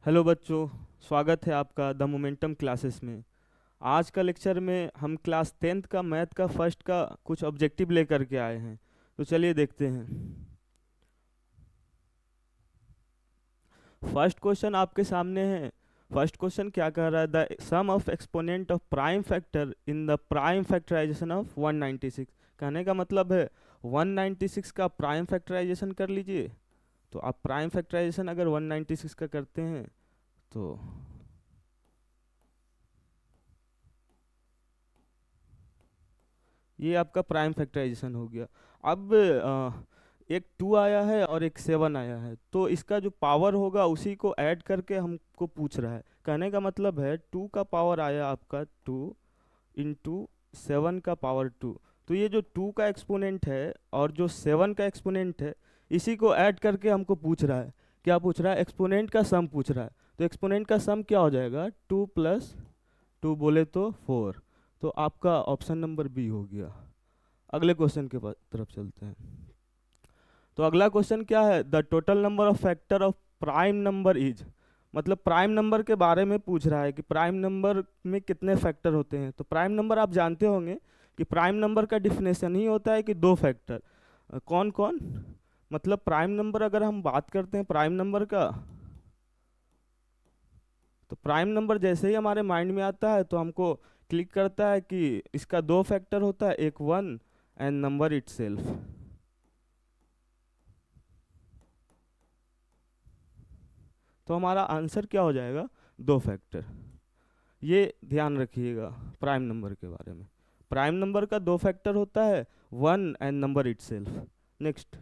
Hello बच्चों, स्वागत है आपका द मोमेंटम क्लासेस में। आज का लेक्चर में हम क्लास 10th का मैथ का फर्स्ट का कुछ ऑब्जेक्टिव लेकर के आए हैं। तो चलिए देखते हैं। फर्स्ट क्वेश्चन आपके सामने है। फर्स्ट क्वेश्चन क्या कह रहा है? The sum of exponent of prime factor in the prime factorization of 196। कहने का मतलब है 196 का प्राइम फैक्टराइजेशन कर लीजिए। तो आप प्राइम फैक्टराइजेशन अगर 196 का करते हैं तो ये आपका प्राइम फैक्टराइजेशन हो गया। अब एक 2 आया है और एक 7 आया है, तो इसका जो पावर होगा उसी को ऐड करके हमको पूछ रहा है। कहने का मतलब है 2 का पावर आया आपका 2 इंटू 7 का पावर 2। तो ये जो 2 का एक्सपोनेंट है और जो 7 का एक्सपोनेंट है, इसी को ऐड करके हमको पूछ रहा है। क्या पूछ रहा है? एक्सपोनेंट का सम पूछ रहा है। तो एक्सपोनेंट का सम क्या हो जाएगा? 2 प्लस 2 बोले तो 4। तो आपका ऑप्शन नंबर बी हो गया। अगले क्वेश्चन के तरफ चलते हैं। तो अगला क्वेश्चन क्या है? The total number of factor of prime number is. मतलब प्राइम नंबर के बारे में पूछ रहा है कि प्राइम नंबर में कितने फैक्टर होते हैं। तो प्राइम नंबर आप जानते होंगे कि प्राइम नंबर का डिफिनेशन ही होता है कि 2 फैक्टर। कौन कौन? मतलब प्राइम नंबर अगर हम बात करते हैं प्राइम नंबर का, तो प्राइम नंबर जैसे ही हमारे माइंड में आता है तो हमको क्लिक करता है कि इसका 2 फैक्टर होता है, एक 1 एंड नंबर इटसेल्फ। तो हमारा आंसर क्या हो जाएगा? 2 फैक्टर। ये ध्यान रखिएगा प्राइम नंबर के बारे में। प्राइम नंबर का 2 फैक्टर होता है, 1 एंड नंबर इटसेल्फ। नेक्स्ट,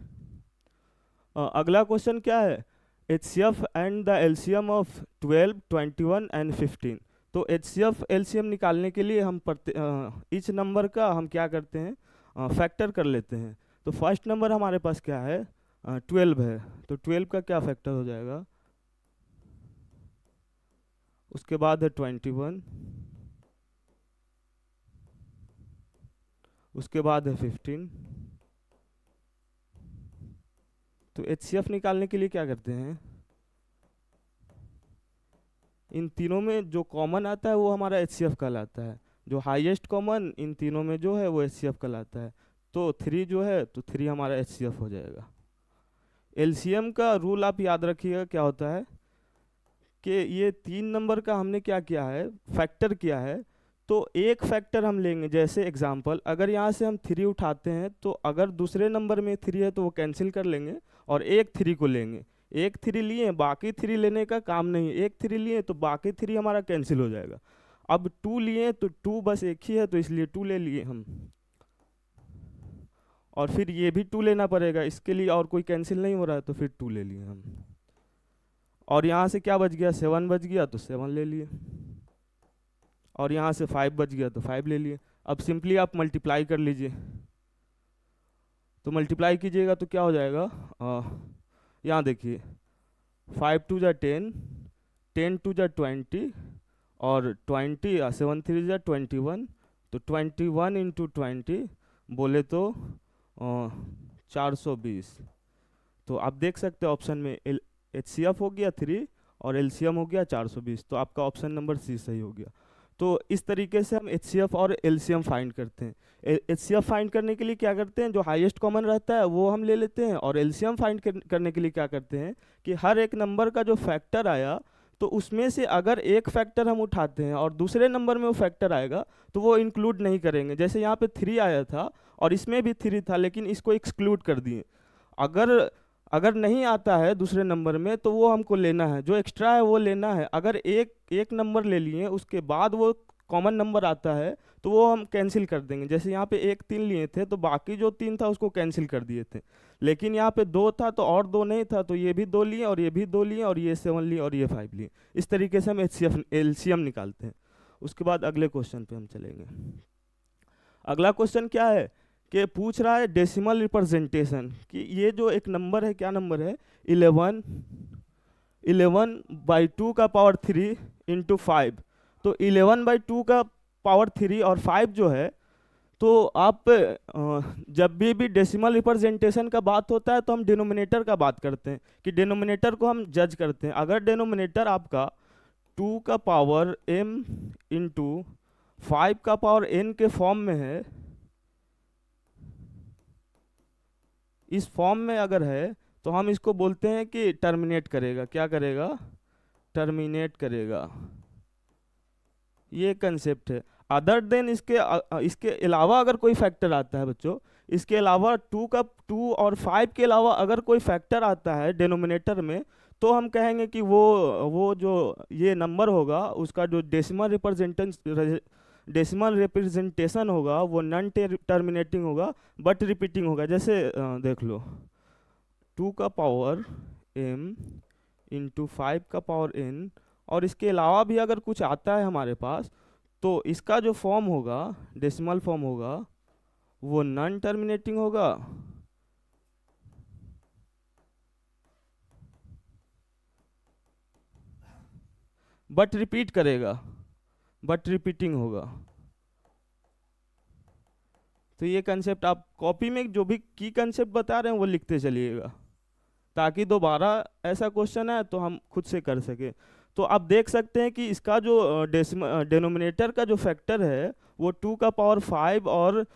अगला क्वेश्चन क्या है? HCF and the LCM of 12, 21 and 15। तो HCF एलसीएम निकालने के लिए हम इच नंबर का हम क्या करते हैं? फैक्टर कर लेते हैं। तो फर्स्ट नंबर हमारे पास क्या है? 12 है। तो 12 का क्या फैक्टर हो जाएगा? उसके बाद है 21, उसके बाद है 15। तो HCF निकालने के लिए क्या करते हैं? इन तीनों में जो कॉमन आता है वो हमारा HCF कहलाता है। जो हाईएस्ट कॉमन इन तीनों में जो है वो HCF कहलाता है। तो 3 जो है, तो 3 हमारा HCF हो जाएगा। एलसीएम का रूल आप याद रखिएगा क्या होता है कि ये 3 नंबर का हमने क्या किया है? फैक्टर किया है। तो एक फैक्टर हम लेंगे, जैसे एग्जांपल अगर यहाँ से हम 3 उठाते हैं तो अगर दूसरे नंबर में 3 है तो वो कैंसिल कर लेंगे और एक 3 को लेंगे। एक 3 लिए, बाकी 3 लेने का काम नहीं है। एक 3 लिए तो बाकी 3 हमारा कैंसिल हो जाएगा। अब 2 लिए तो 2 बस एक ही है, तो इसलिए 2 ले लिए हम। और फिर ये भी 2 लेना पड़ेगा इसके लिए, और कोई कैंसिल नहीं हो रहा है तो फिर 2 ले लिए हम। और यहाँ से क्या बच गया? 7 बच गया, तो 7 ले लिए। और यहाँ से 5 बच गया तो 5 ले लिए। अब सिंपली आप मल्टीप्लाई कर लीजिए। तो मल्टीप्लाई कीजिएगा तो क्या हो जाएगा? यहाँ देखिए, 5 टू जा 10, 10 टू जा 20, और 20 7 3 जा 21। तो 21 इंटू 20 बोले तो 420। तो आप देख सकते हैं ऑप्शन में HCF हो गया 3 और LCM हो गया 420। तो आपका ऑप्शन नंबर सी सही हो गया। तो इस तरीके से हम HCF और LCM फाइंड करते हैं। HCF फाइंड करने के लिए क्या करते हैं? जो हाईएस्ट कॉमन रहता है वो हम ले लेते हैं। और LCM फाइंड करने के लिए क्या करते हैं कि हर एक नंबर का जो फैक्टर आया, तो उसमें से अगर एक फैक्टर हम उठाते हैं और दूसरे नंबर में वो फैक्टर आएगा तो वो इंक्लूड नहीं करेंगे। जैसे यहाँ पे 3 आया था और इसमें भी 3 था, लेकिन इसको एक्सक्लूड कर दिए। अगर अगर नहीं आता है दूसरे नंबर में तो वो हमको लेना है, जो एक्स्ट्रा है वो लेना है। अगर एक एक नंबर ले लिए उसके बाद वो कॉमन नंबर आता है तो वो हम कैंसिल कर देंगे। जैसे यहाँ पे 1 3 लिए थे तो बाकी जो 3 था उसको कैंसिल कर दिए थे। लेकिन यहाँ पे 2 था तो और 2 नहीं था, तो ये भी 2 लिए और ये भी 2 लिए और ये 7 लिए और ये 5 लिए। इस तरीके से हम HCF LCM निकालते हैं। उसके बाद अगले क्वेश्चन पे हम चलेंगे। अगला क्वेश्चन क्या है कि पूछ रहा है डेसिमल रिप्रेजेंटेशन, कि ये जो एक नंबर है, क्या नंबर है? 11/2 का पावर 3 इंटू 5। तो 11/2 का पावर 3 और 5 जो है, तो आप जब भी डेसिमल रिप्रेजेंटेशन का बात होता है तो हम डिनोमिनेटर का बात करते हैं कि डिनोमिनेटर को हम जज करते हैं। अगर डिनोमिनेटर आपका 2 का पावर m इंटू 5 का पावर n के फॉर्म में है, इस फॉर्म में अगर है, तो हम इसको बोलते हैं कि टर्मिनेट करेगा। क्या करेगा? टर्मिनेट करेगा। ये कंसेप्ट है। अदर देन इसके अलावा अगर कोई फैक्टर आता है बच्चों, इसके अलावा 2 और 5 के अलावा अगर कोई फैक्टर आता है डिनोमिनेटर में, तो हम कहेंगे कि वो जो ये नंबर होगा उसका जो डेसिमल रिप्रेजेंटेशन होगा वो नॉन टर्मिनेटिंग होगा बट रिपीटिंग होगा। जैसे देख लो, 2 का पावर m इंटू 5 का पावर n, और इसके अलावा भी अगर कुछ आता है हमारे पास, तो इसका जो फॉर्म होगा, डेसिमल फॉर्म होगा, वो नॉन टर्मिनेटिंग होगा बट रिपीट करेगा, बट रिपीटिंग होगा। तो ये कंसेप्ट आप कॉपी में जो भी की कंसेप्ट बता रहे हैं वो लिखते चलिएगा, ताकि दोबारा ऐसा क्वेश्चन है तो हम खुद से कर सके। तो आप देख सकते हैं कि इसका जो डेनोमिनेटर का जो फैक्टर है वो 2 का पावर 5 और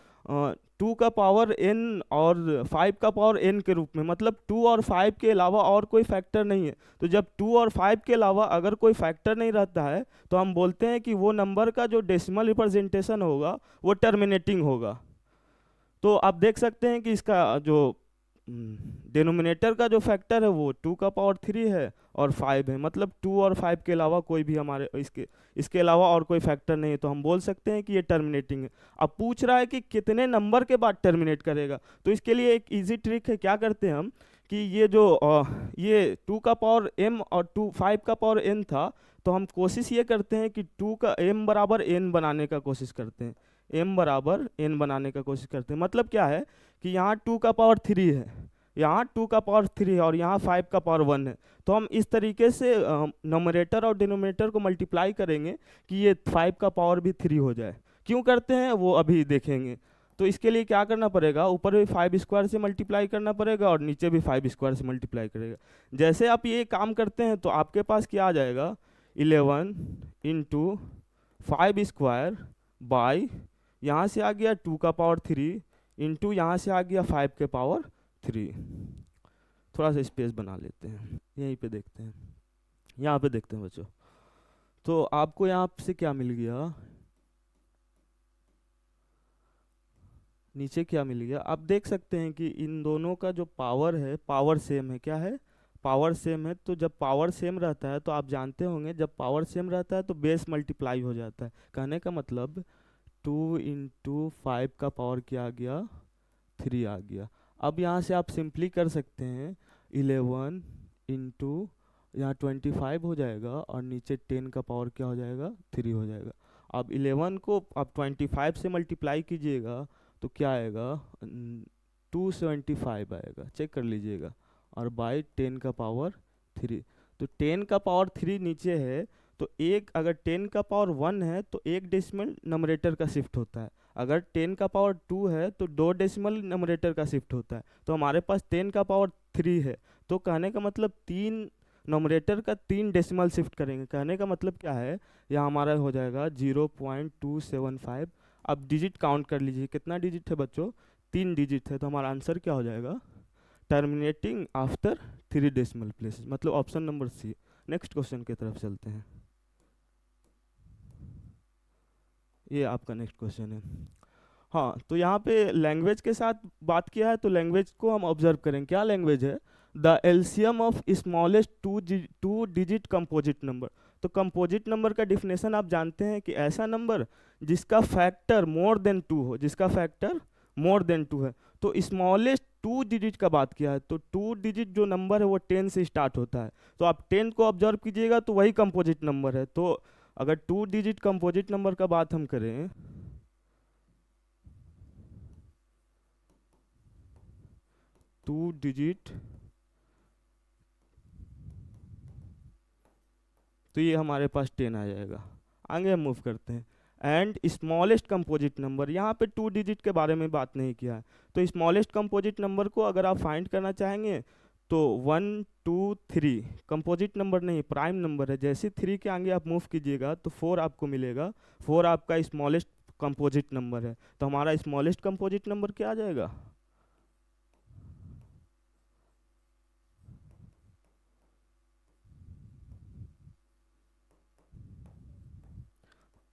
2 का पावर n और 5 का पावर n के रूप में, मतलब 2 और 5 के अलावा और कोई फैक्टर नहीं है। तो जब 2 और 5 के अलावा अगर कोई फैक्टर नहीं रहता है तो हम बोलते हैं कि वो नंबर का जो डेसिमल रिप्रेजेंटेशन होगा वो टर्मिनेटिंग होगा। तो आप देख सकते हैं कि इसका जो डिनोमिनेटर का जो फैक्टर है वो 2 का पावर 3 है और 5 है, मतलब 2 और 5 के अलावा कोई भी हमारे इसके अलावा और कोई फैक्टर नहीं है, तो हम बोल सकते हैं कि ये टर्मिनेटिंग है। अब पूछ रहा है कि कितने नंबर के बाद टर्मिनेट करेगा, तो इसके लिए एक इजी ट्रिक है। क्या करते हैं हम कि ये 2 का पावर m और 5 का पावर n था, तो हम कोशिश ये करते हैं कि 2 का m बराबर n बनाने का कोशिश करते हैं, m बराबर n बनाने का कोशिश करते हैं। मतलब क्या है कि यहाँ 2 का पावर 3 है, यहाँ 2 का पावर 3 है और यहाँ 5 का पावर 1 है। तो हम इस तरीके से नोमिनेटर और डिनोमिनेटर को मल्टीप्लाई करेंगे कि ये 5 का पावर भी 3 हो जाए। क्यों करते हैं वो अभी देखेंगे। तो इसके लिए क्या करना पड़ेगा, ऊपर भी 5 स्क्वायर से मल्टीप्लाई करना पड़ेगा और नीचे भी 5 स्क्वायर से मल्टीप्लाई करेगा। जैसे आप ये काम करते हैं तो आपके पास क्या आ जाएगा, 11 इंटू 5 स्क्वायर बाई, यहाँ से आ गया 2 का पावर 3 इंटू यहाँ से आ गया 5 के पावर 3। थोड़ा सा स्पेस बना लेते हैं, यहीं पे देखते हैं, यहाँ पे देखते हैं बच्चों। तो आपको यहाँ से क्या मिल गया, नीचे क्या मिल गया, आप देख सकते हैं कि इन दोनों का जो पावर है, पावर सेम है। क्या है? पावर सेम है। तो जब पावर सेम रहता है तो आप जानते होंगे, जब पावर सेम रहता है तो बेस मल्टीप्लाई हो जाता है। कहने का मतलब 2 इंटू 5 का पावर क्या आ गया, 3 आ गया। अब यहाँ से आप सिंपली कर सकते हैं, 11 इंटू यहाँ 25 हो जाएगा और नीचे 10 का पावर क्या हो जाएगा, 3 हो जाएगा। अब 11 को आप 25 से मल्टीप्लाई कीजिएगा तो क्या आएगा, 275 आएगा, चेक कर लीजिएगा, और बाई 10 का पावर 3। तो 10 का पावर 3 नीचे है, तो एक अगर 10 का पावर 1 है तो एक डेसिमल नंबरेटर का शिफ्ट होता है, अगर 10 का पावर 2 है तो 2 डेसिमल नंबरेटर का शिफ्ट होता है। तो हमारे पास 10 का पावर 3 है, तो कहने का मतलब 3 नंबरेटर का 3 डेसिमल शिफ्ट करेंगे। कहने का मतलब क्या है, यहाँ हमारा हो जाएगा 0.275। अब डिजिट काउंट कर लीजिए, कितना डिजिट है बच्चों, 3 डिजिट है। तो हमारा आंसर क्या हो जाएगा, टर्मिनेटिंग आफ्टर 3 डेसिमल प्लेसेस, मतलब option number C. Next question की तरफ चलते हैं, ये आपका नेक्स्ट क्वेश्चन है। हाँ, तो यहाँ पे लैंग्वेज के साथ बात किया है, तो लैंग्वेज को हम ऑब्जर्व करें। क्या लैंग्वेज है, the LCM of smallest two digit composite number. तो कंपोजिट नंबर का डिफिनेशन आप जानते हैं कि ऐसा नंबर जिसका फैक्टर मोर देन 2 हो, जिसका फैक्टर मोर देन 2 है। तो स्मॉलेस्ट 2 डिजिट का बात किया है, तो 2 डिजिट जो नंबर है वो 10 से स्टार्ट होता है। तो आप 10 को ऑब्जर्व कीजिएगा तो वही कंपोजिट नंबर है। तो अगर 2 डिजिट कंपोजिट नंबर का बात हम करें, 2 डिजिट, तो ये हमारे पास 10 आ जाएगा। आगे हम मूव करते हैं। एंड स्मॉलेस्ट कंपोजिट नंबर, यहाँ पे 2 डिजिट के बारे में बात नहीं किया है। तो स्मॉलेस्ट कंपोजिट नंबर को अगर आप फाइंड करना चाहेंगे तो 1 2 3 कंपोजिट नंबर नहीं, प्राइम नंबर है। जैसे 3 के आगे आप मूव कीजिएगा तो 4 आपको मिलेगा, 4 आपका स्मॉलेस्ट कंपोजिट नंबर है। तो हमारा स्मॉलेस्ट कंपोजिट नंबर क्या आ जाएगा?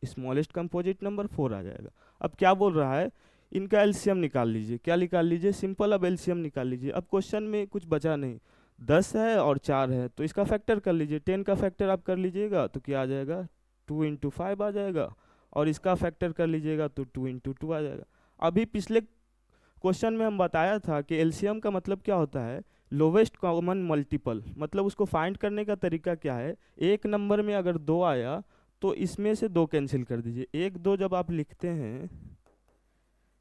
स्मॉलेस्ट कंपोजिट नंबर 4 आ जाएगा। अब क्या बोल रहा है, इनका एलसीएम निकाल लीजिए। क्या निकाल लीजिए? सिंपल, अब एलसीएम निकाल लीजिए। अब क्वेश्चन में कुछ बचा नहीं, 10 है और 4 है, तो इसका फैक्टर कर लीजिए। 10 का फैक्टर आप कर लीजिएगा तो क्या आ जाएगा? 2 इंटू 5 आ जाएगा। और इसका फैक्टर कर लीजिएगा तो 2 इंटू 2 आ जाएगा। अभी पिछले क्वेश्चन में हम बताया था कि एलसीएम का मतलब क्या होता है, लोवेस्ट कॉमन मल्टीपल। मतलब उसको फाइंड करने का तरीका क्या है, एक नंबर में अगर 2 आया तो इसमें से 2 कैंसिल कर दीजिए। 1 2 जब आप लिखते हैं,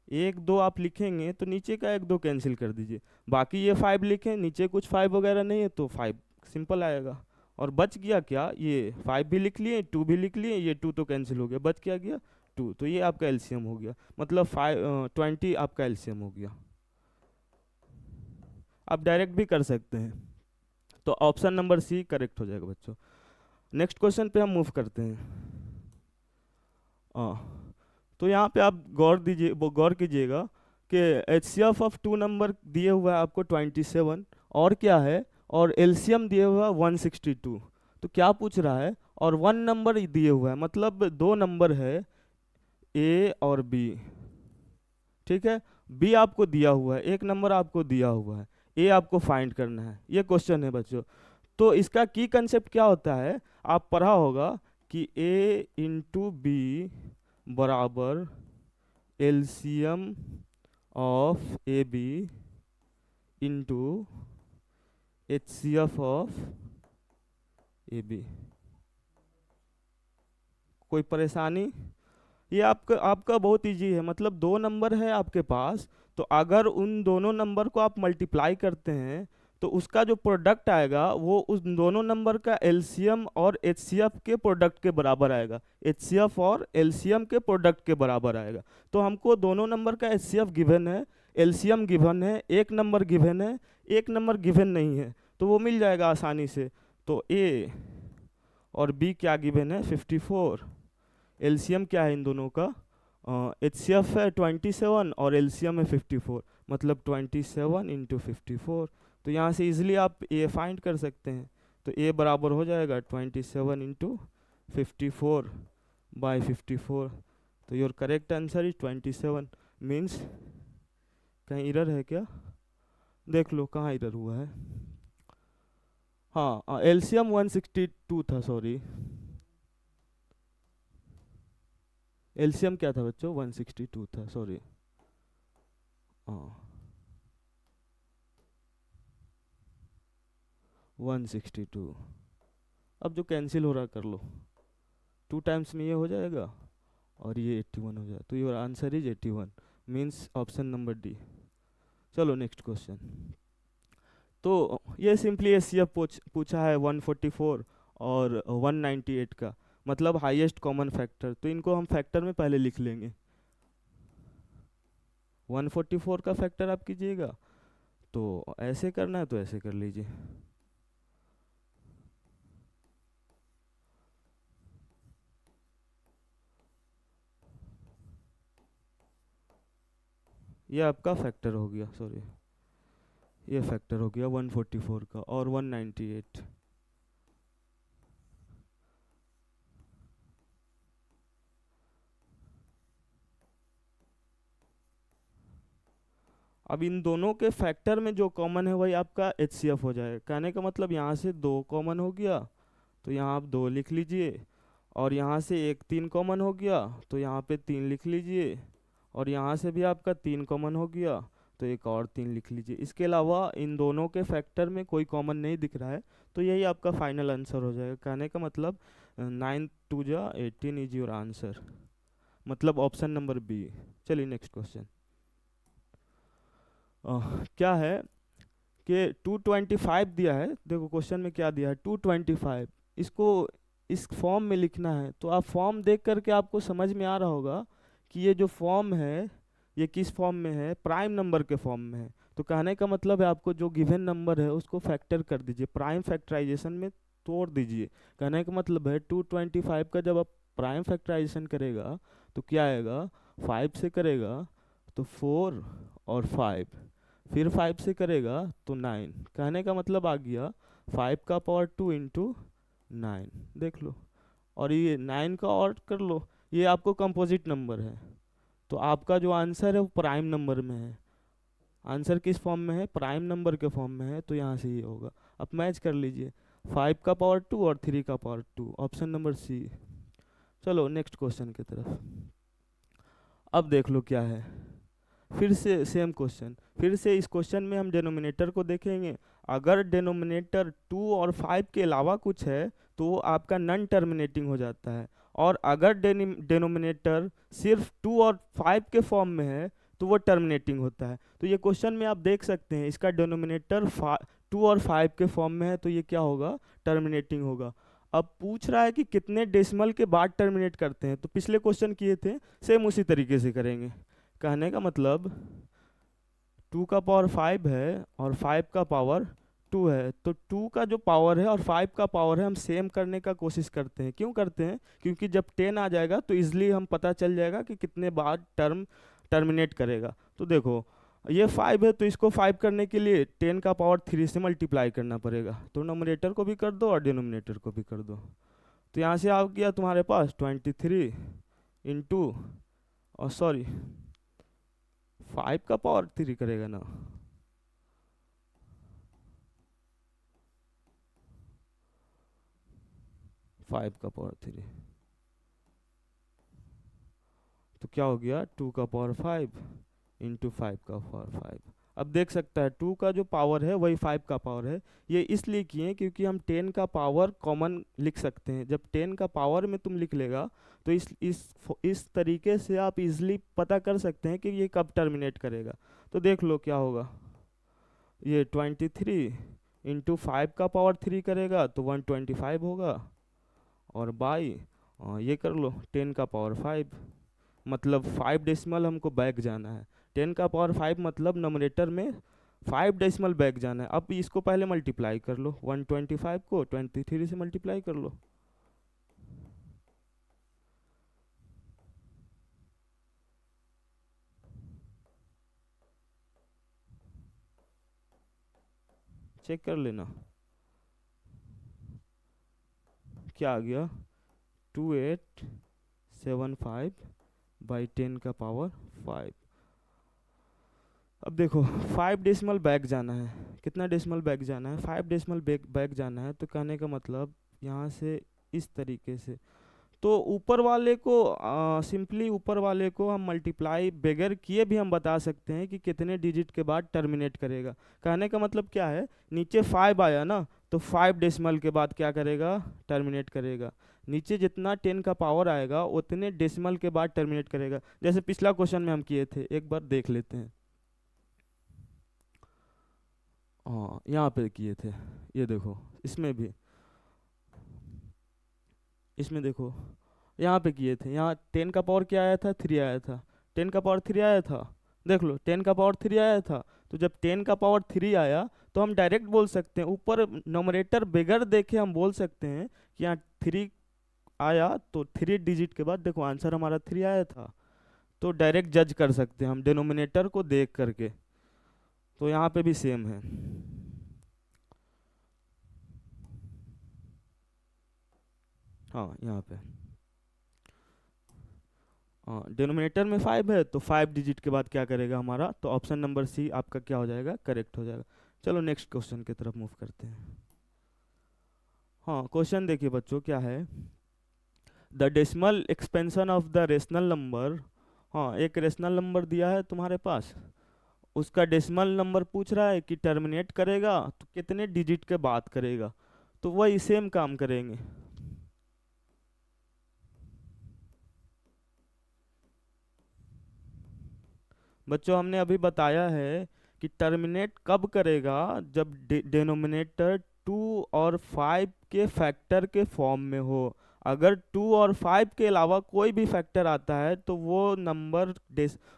1 2 आप लिखेंगे तो नीचे का 1 2 कैंसिल कर दीजिए। बाकी ये 5 लिखें, नीचे कुछ 5 वगैरह नहीं है तो 5 सिंपल आएगा। और बच गया क्या, ये 5 भी लिख लिए, 2 भी लिख लिए, ये 2 तो कैंसिल हो गया, बच क्या गया? 2। तो ये आपका एलसीएम हो गया, मतलब 20 आपका एलसीएम हो गया। आप डायरेक्ट भी कर सकते हैं। तो ऑप्शन नंबर सी करेक्ट हो जाएगा बच्चों। नेक्स्ट क्वेश्चन पे हम मूव करते हैं। तो यहाँ पे आप गौर कीजिएगा कि एचसीएफ ऑफ 2 नंबर दिए हुआ है आपको 27 और क्या है, और एलसीएम दिए हुआ है 162। तो क्या पूछ रहा है, और 1 नंबर दिए हुआ है, मतलब 2 नंबर है ए और बी, ठीक है। बी आपको दिया हुआ है, एक नंबर आपको दिया हुआ है, ए आपको फाइंड करना है, ये क्वेश्चन है बच्चों। तो इसका की कंसेप्ट क्या होता है, आप पढ़ा होगा कि ए इंटू बी बराबर LCM of A B into HCF of A B. कोई परेशानी? ये आपका आपका बहुत इजी है। मतलब 2 नंबर है आपके पास, तो अगर उन दोनों नंबर को आप मल्टीप्लाई करते हैं तो उसका जो प्रोडक्ट आएगा वो उस दोनों नंबर का एलसीएम और एचसीएफ के प्रोडक्ट के बराबर आएगा। एचसीएफ और एलसीएम के प्रोडक्ट के बराबर आएगा। तो हमको दोनों नंबर का एचसीएफ गिवन है, एलसीएम गिवन है, एक नंबर गिवन है, एक नंबर गिवन नहीं है, तो वो मिल जाएगा आसानी से। तो ए और बी क्या गिवन है? 54। एलसीएम क्या है इन दोनों का? एचसीएफ है 27 और एलसीएम है 54, मतलब 27 इंटू 54। तो यहाँ से इजीली आप ए फाइंड कर सकते हैं। तो ए बराबर हो जाएगा 27 इंटू 54 बाई 54। तो your correct answer is 27। Means कहीं इरर है क्या? देख लो कहाँ इरर हुआ है। हाँ, एलसीएम 162 था, सॉरी। एलसीएम क्या था बच्चों? 162 था, सॉरी। हाँ, 162। अब जो कैंसिल हो रहा कर लो, 2 टाइम्स में ये हो जाएगा और ये 81 हो जाएगा। तो your answer is 81, means option number D. चलो नेक्स्ट क्वेश्चन। तो ये सिंपली एचसीएफ पूछा है 144 और 198 का, मतलब हाईएस्ट कॉमन फैक्टर। तो इनको हम फैक्टर में पहले लिख लेंगे। 144 का फैक्टर आप कीजिएगा, तो ऐसे करना है तो ऐसे कर लीजिए। ये आपका फैक्टर हो गया, सॉरी, ये फैक्टर हो गया 144 का और 198। अब इन दोनों के फैक्टर में जो कॉमन है वही आपका एचसीएफ हो जाएगा। कहने का मतलब यहाँ से 2 कॉमन हो गया तो यहाँ आप 2 लिख लीजिए, और यहाँ से एक 3 कॉमन हो गया तो यहाँ पे 3 लिख लीजिए, और यहाँ से भी आपका 3 कॉमन हो गया तो एक और 3 लिख लीजिए। इसके अलावा इन दोनों के फैक्टर में कोई कॉमन नहीं दिख रहा है, तो यही आपका फाइनल आंसर हो जाएगा। कहने का मतलब 9 2 जा 18 इज योर आंसर, मतलब ऑप्शन नंबर बी। चलिए नेक्स्ट क्वेश्चन। क्या है कि 225 दिया है। देखो क्वेश्चन में क्या दिया है, 225। इसको इस फॉर्म में लिखना है तो आप फॉर्म देख करके आपको समझ में आ रहा होगा कि ये जो फॉर्म है ये किस फॉर्म में है, प्राइम नंबर के फॉर्म में है। तो कहने का मतलब है आपको जो गिवन नंबर है उसको फैक्टर कर दीजिए, प्राइम फैक्टराइजेशन में तोड़ दीजिए। कहने का मतलब है 225 का जब आप प्राइम फैक्टराइजेशन करेगा तो क्या आएगा, 5 से करेगा तो 4 और 5, फिर 5 से करेगा तो 9। कहने का मतलब आ गया 5 का पावर 2 इंटू 9, देख लो। और ये 9 का और कर लो, ये आपको कंपोजिट नंबर है। तो आपका जो आंसर है वो प्राइम नंबर में है। आंसर किस फॉर्म में है, प्राइम नंबर के फॉर्म में है, तो यहाँ से ये होगा। अब मैच कर लीजिए, 5 का पावर 2 और 3 का पावर 2, ऑप्शन नंबर सी। चलो नेक्स्ट क्वेश्चन की तरफ। अब देख लो क्या है, फिर से सेम क्वेश्चन। फिर से इस क्वेश्चन में हम डिनोमिनेटर को देखेंगे। अगर डिनोमिनेटर 2 और 5 के अलावा कुछ है तो वो आपका नॉन टर्मिनेटिंग हो जाता है, और अगर डिनोमिनेटर सिर्फ 2 और 5 के फॉर्म में है तो वो टर्मिनेटिंग होता है। तो ये क्वेश्चन में आप देख सकते हैं इसका डिनोमिनेटर 2 और 5 के फॉर्म में है तो ये क्या होगा, टर्मिनेटिंग होगा। अब पूछ रहा है कि कितने डेसिमल के बाद टर्मिनेट करते हैं, तो पिछले क्वेश्चन किए थे सेम उसी तरीके से करेंगे। कहने का मतलब 2 का पावर 5 है और 5 का पावर 2 है, तो 2 का जो पावर है और 5 का पावर है हम सेम करने का कोशिश करते हैं। क्यों करते हैं, क्योंकि जब 10 आ जाएगा तो इजली हम पता चल जाएगा कि कितने बाद टर्मिनेट करेगा। तो देखो ये 5 है तो इसको 5 करने के लिए 10 का पावर 3 से मल्टीप्लाई करना पड़ेगा, तो नोमिनेटर को भी कर दो और डिनोमिनेटर को भी कर दो। तो यहाँ से आ गया तुम्हारे पास 23 इंटू, और सॉरी 5 का पावर 3 करेगा ना, 5 का पावर 3, तो क्या हो गया 2 का पावर 5 इंटू 5 का पावर 5। अब देख सकता है 2 का जो पावर है वही 5 का पावर है। ये इसलिए किए क्योंकि हम 10 का पावर कॉमन लिख सकते हैं। जब 10 का पावर में तुम लिख लेगा तो इस तरीके से आप इजली पता कर सकते हैं कि ये कब टर्मिनेट करेगा। तो देख लो क्या होगा, ये 23 इंटू 5 का पावर 3 करेगा तो 125 होगा, और बाई ये कर लो 10 का पावर 5, मतलब 5 डेसिमल हमको बैक जाना है। 10 का पावर 5 मतलब नोमिनेटर में 5 डेसिमल बैक जाना है। अब इसको पहले मल्टीप्लाई कर लो, 125 को 23 से मल्टीप्लाई कर लो, चेक कर लेना क्या आ गया, 2875 बाई 10 का पावर 5। अब देखो 5 डेसिमल बैक जाना है, कितना डेसिमल बैक जाना है, 5 डेसिमल बैक जाना है। तो कहने का मतलब यहाँ से इस तरीके से, तो ऊपर वाले को सिंपली ऊपर वाले को हम मल्टीप्लाई बगैर किए भी हम बता सकते हैं कि कितने डिजिट के बाद टर्मिनेट करेगा। कहने का मतलब क्या है, नीचे 5 आया ना तो 5 डेसिमल के बाद क्या करेगा, टर्मिनेट करेगा। नीचे जितना 10 का पावर आएगा उतने डेसिमल के बाद टर्मिनेट करेगा। जैसे पिछला क्वेश्चन में हम किए थे, एक बार देख लेते हैं। हाँ यहाँ पे किए थे, ये देखो इसमें देखो यहाँ पे किए थे। यहाँ 10 का पावर क्या आया था, 3 आया था, 10 का पावर 3 आया था। देख लो 10 का पावर 3 आया था, तो जब 10 का पावर 3 आया तो हम डायरेक्ट बोल सकते हैं, ऊपर नोमरेटर बगैर देखे हम बोल सकते हैं कि यहाँ 3 आया, तो 3 डिजिट के बाद देखो आंसर हमारा 3 आया था। तो डायरेक्ट जज कर सकते हैं हम डिनोमिनेटर को देख करके। तो यहाँ पे भी सेम है। हाँ यहाँ पे हाँ डिनोमिनेटर में 5 है तो 5 डिजिट के बाद क्या करेगा हमारा, तो ऑप्शन नंबर सी आपका क्या हो जाएगा, करेक्ट हो जाएगा। चलो नेक्स्ट क्वेश्चन की तरफ मूव करते हैं। हाँ क्वेश्चन देखिए बच्चों क्या है, the decimal expansion of the rational number. हाँ एक रेशनल नंबर दिया है तुम्हारे पास, उसका डेसिमल नंबर पूछ रहा है कि टर्मिनेट करेगा तो कितने डिजिट के बाद करेगा। तो वही सेम काम करेंगे। बच्चों हमने अभी बताया है कि टर्मिनेट कब करेगा, जब डिनोमिनेटर 2 और 5 के फैक्टर के फॉर्म में हो। अगर 2 और 5 के अलावा कोई भी फैक्टर आता है तो वो नंबर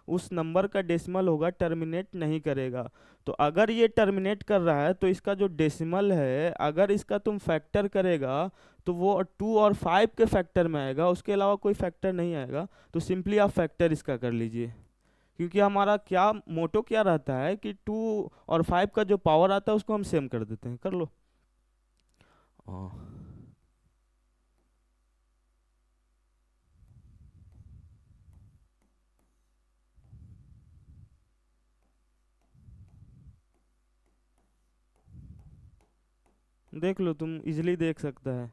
उस नंबर का डेसिमल होगा, टर्मिनेट नहीं करेगा। तो अगर ये टर्मिनेट कर रहा है तो इसका जो डेसिमल है, अगर इसका तुम फैक्टर करेगा तो वो 2 और 5 के फैक्टर में आएगा, उसके अलावा कोई फैक्टर नहीं आएगा। तो सिंपली आप फैक्टर इसका कर लीजिए, क्योंकि हमारा क्या मोटो क्या रहता है कि 2 और 5 का जो पावर आता है उसको हम सेम कर देते हैं। कर लो। हाँ, देख लो, तुम इजिली देख सकता है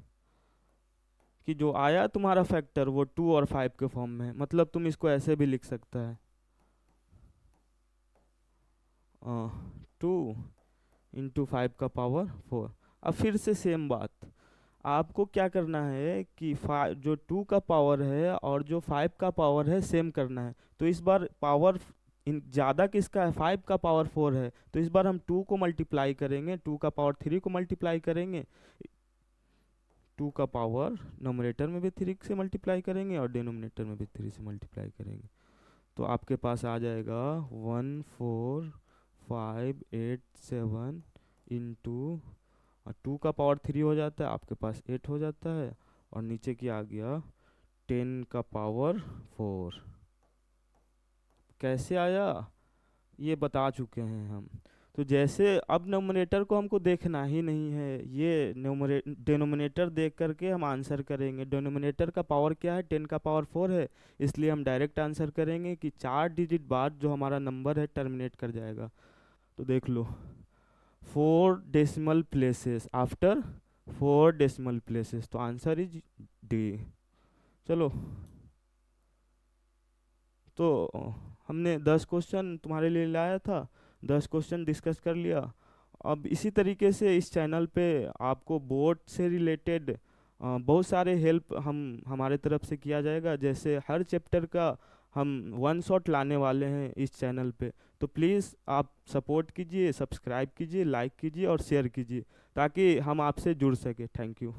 कि जो आया तुम्हारा फैक्टर वो 2 और 5 के फॉर्म में है। मतलब तुम इसको ऐसे भी लिख सकता है, 2 इंटू 5 का पावर 4। अब फिर से सेम बात, आपको क्या करना है कि जो 2 का पावर है और जो 5 का पावर है सेम करना है। तो इस बार पावर ज़्यादा किसका है, 5 का पावर 4 है, तो इस बार हम 2 को मल्टीप्लाई करेंगे, 2 का पावर 3 को मल्टीप्लाई करेंगे। 2 का पावर नोमिनेटर में भी 3 से मल्टीप्लाई करेंगे और डिनोमिनेटर में भी 3 से मल्टीप्लाई करेंगे। तो आपके पास आ जाएगा 14587 इंटू 2 का पावर 3 हो जाता है, आपके पास 8 हो जाता है, और नीचे की आ गया 10 का पावर 4। कैसे आया ये बता चुके हैं हम। तो जैसे अब नोमिनेटर को हमको देखना ही नहीं है, ये डिनोमिनेटर देख करके हम आंसर करेंगे। डिनोमिनेटर का पावर क्या है, 10 का पावर 4 है, इसलिए हम डायरेक्ट आंसर करेंगे कि 4 डिजिट बाद जो हमारा नंबर है टर्मिनेट कर जाएगा। तो देख लो, 4 decimal places after 4 decimal places, तो आंसर इज डी। चलो, तो हमने 10 क्वेश्चन तुम्हारे लिए लाया था, 10 क्वेश्चन डिस्कस कर लिया। अब इसी तरीके से इस चैनल पे आपको बोर्ड से रिलेटेड बहुत सारे हेल्प हमारे तरफ से किया जाएगा। जैसे हर चैप्टर का हम वन शॉट लाने वाले हैं इस चैनल पे। तो प्लीज़ आप सपोर्ट कीजिए, सब्सक्राइब कीजिए, लाइक कीजिए और शेयर कीजिए, ताकि हम आपसे जुड़ सके। Thank you.